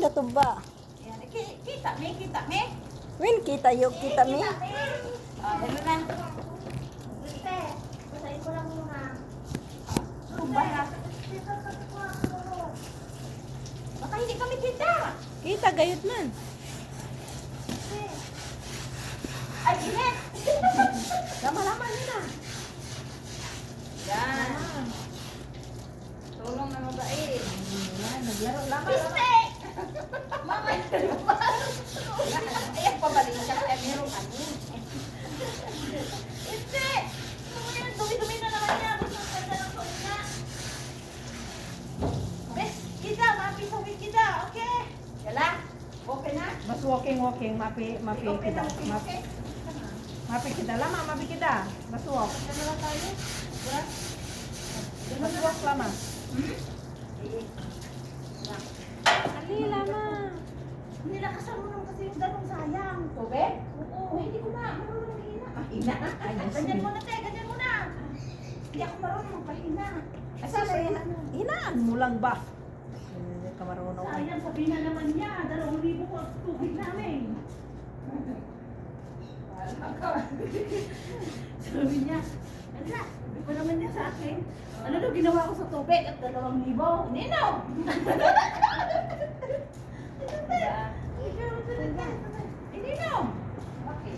natuba. Yan, kita me, kita me. Win, kita yuk, kita mi. Dalo na. Ate, basahin ko lang muna. Tumba na. Baka hindi kami kita. Kita, gayot man. Ay, init. Lama-lama nila. Yan. Tulong na mabait. Yan, naglaro lang. Piste! Mama, ayan, pabalik siya. Ay, meron ano. Piste! Dumi-dumi na naman niya. Gusto ko ganda ng suot niya. Bes, kita. Mapisawin kita. Okay? Yala? Okay na? Mas walking, mapi Okay kita. na, okay? Mapi kita, lama, mapi kita. Mas walk. Ano na tayo? Diba? Mas walk lama. Eh, Ali, lama. nilakasan mo naman kasi yung ganong sayang. Tubig? Oo. Hindi ko na. Marunong maghina. Mahina? Ganyan mo na, te. Ganyan mo na. Hindi ako marunong magpahina. Asa ba yan? Hinaan mo lang ba? Hindi ka marunong. Sayang, sabihin na naman niya. 2,000 po ang tubig namin. Wala ka. Sabi niya, ala, sabi ko naman niya sa akin. Ano daw ginawa ko sa tubig at 2,000? Nino! Nino! Okay.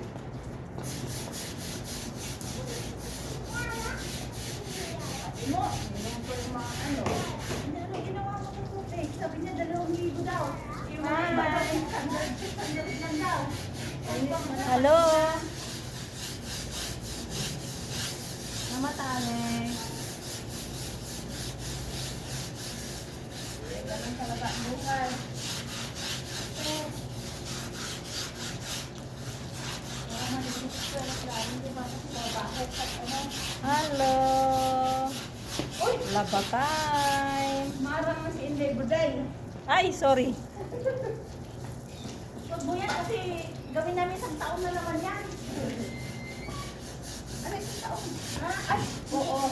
Sabi mo, nilong ko yung mga ano. Ano ginawa mo sa tubig? Sabi niya 2,000 daw. Yung mga iba daw, 600 lang daw. Hello. Namatane. Ganun talaga ang buhay. Hello. Uy! Laba time. Marang na si Inday Buday. Ay, sorry. Huwag mo yan kasi gawin namin 1 taon na naman yan. Ano 1 taon? Ha? Ay! Oo.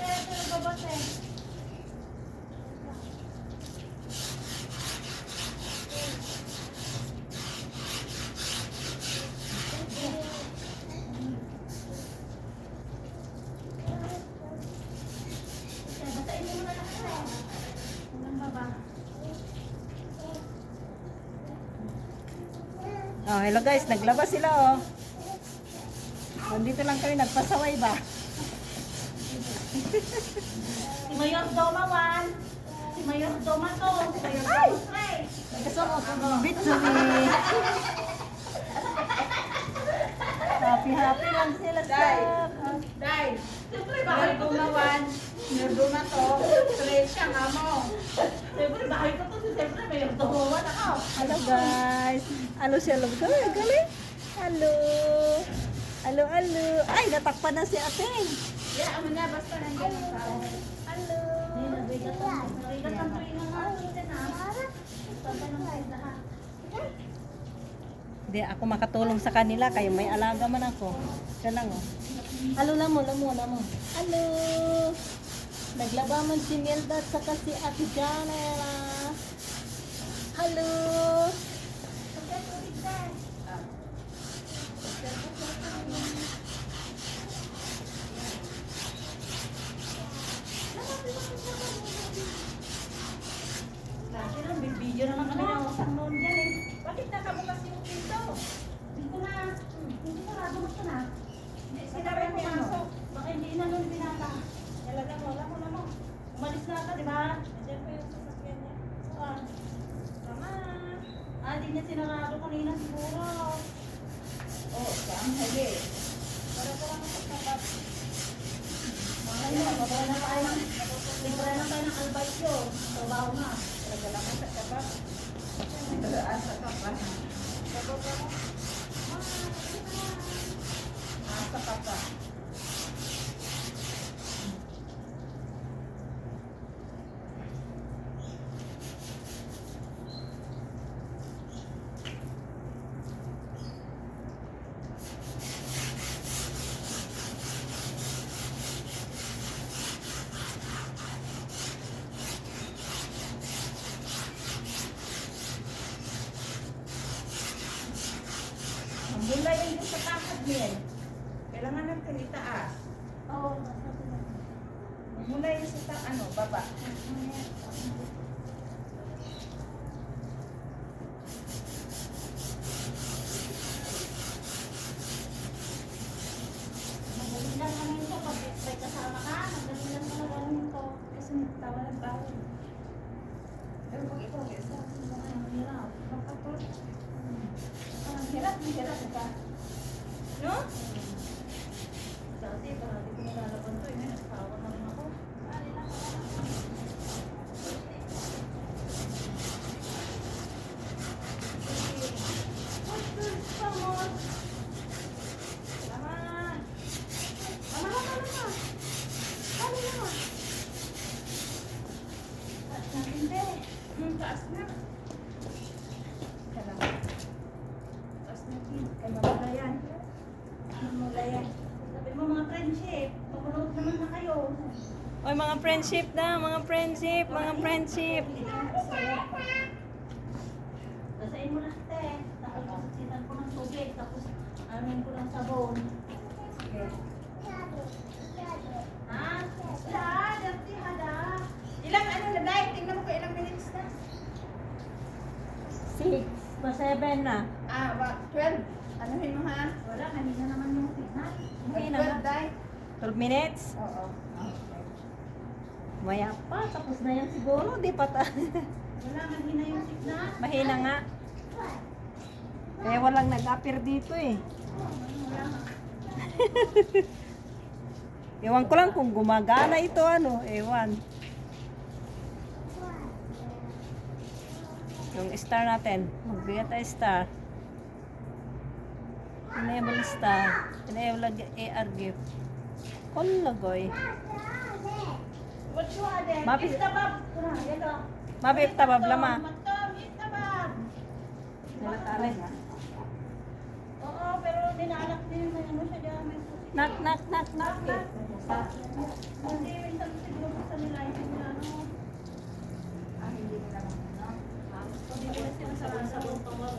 Ito ba ba, te? Batain mo muna lang ito. Unang baba. Oh, hello guys, naglaba sila oh. Nandito lang kami nagpasaway ba? Si Mayor Doma 1. Si Mayor Doma 2. Si Mayor Doma 3. Gusto ko kumabit sa happy lang sila sa Dahil, siyempre bahay ko na 1. Mayor Doma 2. 3 siya nga mo. Siyempre bahay ko to. Siyempre Mayor Doma 1 ako. Hello guys. Ano siya love? Galing. Hello. Hello. Ay, natakpan na si ate. Yeah, ano na, basta nandiyan ang tao. Hello. Nabigat ang tuwing nga natin ha. Basta ng side ha. Hindi ako makatulong sa kanila kayo may alaga man ako. Siya lang oh. Hello lamo. Hello. Naglaba man si Nelda at saka si Ate Janela. Hello. Dati lang, video na lang kami ng usang noon dyan eh. Bakit nakabukas yung pinto? Dito na. Hindi sarado mo siya na. Sinabi ko masok. Baka hindi na noon binata. Talaga mo, wala mo. Umalis na ka, di ba? Nandiyan pa yung sasakyan niya. Saan? Tama. Di niya sinarado kanina siguro. Oh, saan? Hali. Para ko lang magsasabat. Ayun, babala na tayo ng libre na tayo ng albaysyo. Trabaho na. Talaga lang sa kapat. Sa kapat. Sa kapat. Daniel. Kailangan natin itaas. Oo, masabi na. Mula yung sa baba. Magaling lang naman ito. Pag may kasama ka, magaling lang naman ito. Kasi nagtawa ng tao. Pero pag ikaw, isa, ang hirap. Kapatid. Ang hirap ka. No? Dati, parang di ko nalalaban to. Ngayon, nagtawa na rin ako. Salamat. Taas na. Salamat. Taas na din. Kaya mabala yan. Mabala yan. Sabi mo mga friendship, pag-load naman na kayo. Oy, mga friendship na, mga friendship, mga friendship. Basahin mo lang, te. Tapos sitan ko ng tubig. Tapos amin ko ng sabon. Sige. Ha? Dirty hada. Ilang na dahil? Tingnan mo kung ilang minutes na. 6 pa 7 na. 12. Anuhin mo ha? Wala, kanina naman yung signal. Okay na. 12 dahil? 12 minutes. Oo. Maya pa, tapos na yan siguro. Di pa ta. Wala, mahina yung signal. Mahina nga. Kaya walang nag-appear dito eh. Wala nga. Ewan ko lang kung gumagana ito ano. Ewan. Yung star natin. Magbigay tayo star. Enable star. Enable AR gift. Lagoy. What's your other? Mapis- Istabab. Yan o. Mabip tabab lama. Matom, istabab. Nalatali. Oo, pero dinalak din na ano siya dyan. May susi. Knock, knock, knock, knock. Hindi, minsan siguro sa nila yung ano. Hindi nila ano. Hindi ko na sinasabon sa buong pawag.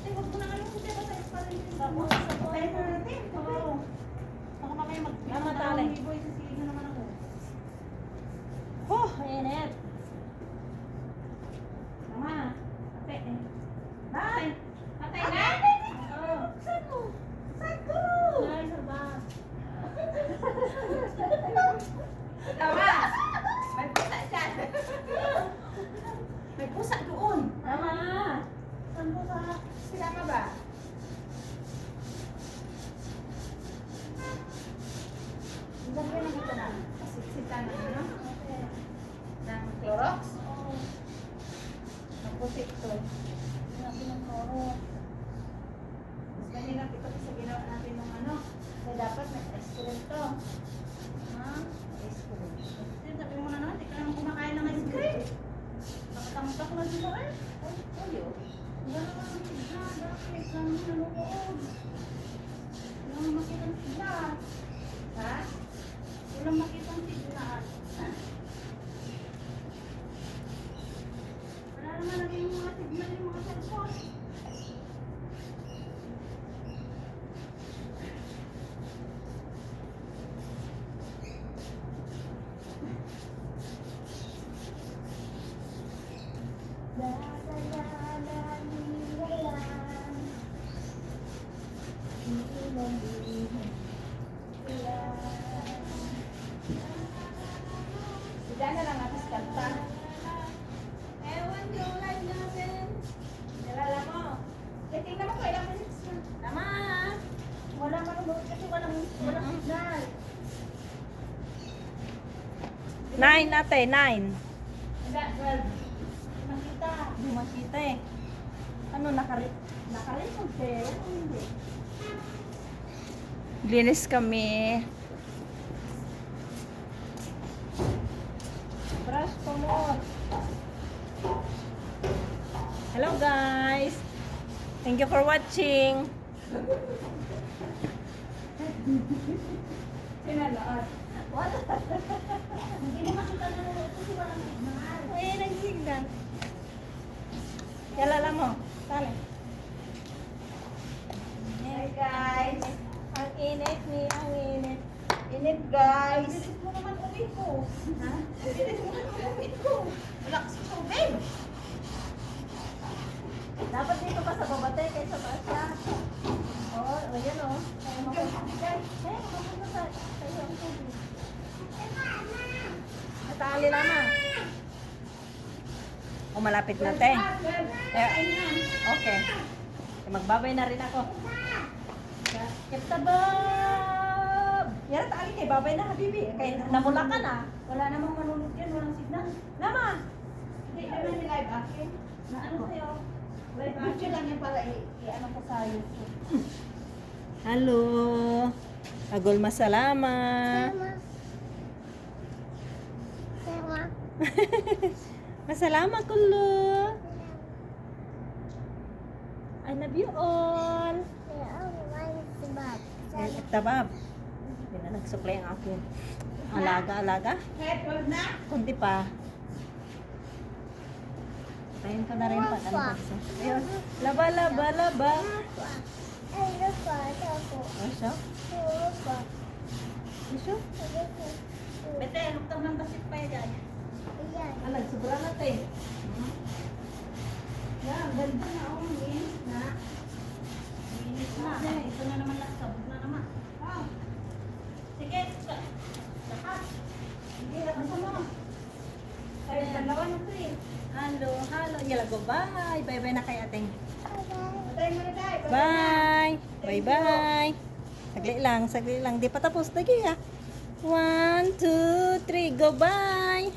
Huwag mo na ano, hindi ba tayo pa rin yung Sabon, sabon? sabon. Tayo na natin. Oo. Baka mamaya Namatali. mag-iboy sa siligan naman ako. Oh, mainit. Mama, ate eh. Nay! Patay na? Oo. Saan mo? Saan ko? Ay, sarbat. Tama! May pusa dyan. May pusa doon. Tama. Saan po sa... Sila ka ba? Ang ganda na kita na. Kasitsita na ano? Ng Clorox? Oo. Ng putik to. Sinabi ng koro. Mas kanina ito sa ginawa natin ng ano. Kaya dapat may ice cream to. Ha? Ice cream. Kasi sabi mo na naman, di ka naman kumakain ng ice cream. Nakatamtak na dito eh. Tuyo. Wala naman ang sigla. Bakit? Lang mo nanonood. Wala naman makita ang sigla. Ha? Walang makita ang sigla. Wala naman naging mga signal yung mga cellphone. Sila na lang atas kanta. Ewan yung live natin. Nalala mo? Eh, tingnan mo kung ilang minutes na. Tama. Wala manonood kasi walang signal. 9 ate, 9. Hindi, 12. Makita. Hindi makita eh. Ano, nakarecord kayo? Hindi. Linis kami. Brush pa mo. Hello guys. Thank you for watching. Sinalood. Wala. Hindi mo makita na kasi walang signal. Ay, nagsignal. Yalala mo. Tali. Hi guys. init ni ang init. Init guys. Bilis mo naman uwi ko. Ha? Bilis mo naman uwi ko. Wala kasi tubig. Dapat dito ka sa babate kaysa taas siya. Oo, ayan o. Kaya mapunta sa sa'yo ang tubig. Natali lama. O malapit na te. Okay. Magbabay na rin ako. Kaptabab! Yan ang tali kay babay na habibi. Kay namula ka na. Wala namang manunod yan. Walang signal. Nama! Hindi naman ni live action. Na ano sa'yo? Live action lang yan para i-ano ko sa YouTube. Halo. Agol masalama. Masalama kulo. I love you all. Tabab. Hindi na nagsuklay ang akin. Alaga. Head, wag na. Kunti pa. Tayin ko na rin pa. Ayun. Laba. Asya? Asya? Bete, luktang ng basit pa yan. Alag, sobra na tayo. Yan, ganda na ako. Linis na. Linis na. Ito na naman lang. Sabog na naman. Ah. Sige. Lahat. Sige, lakas mo. Ay, dalawa na ito eh. Halo. Yala go, bye. Bye na kay ating. Patayin mo na tayo. Bye. Bye. Saglit lang. Di pa tapos. Lagi ah. 1, 2, 3, go bye.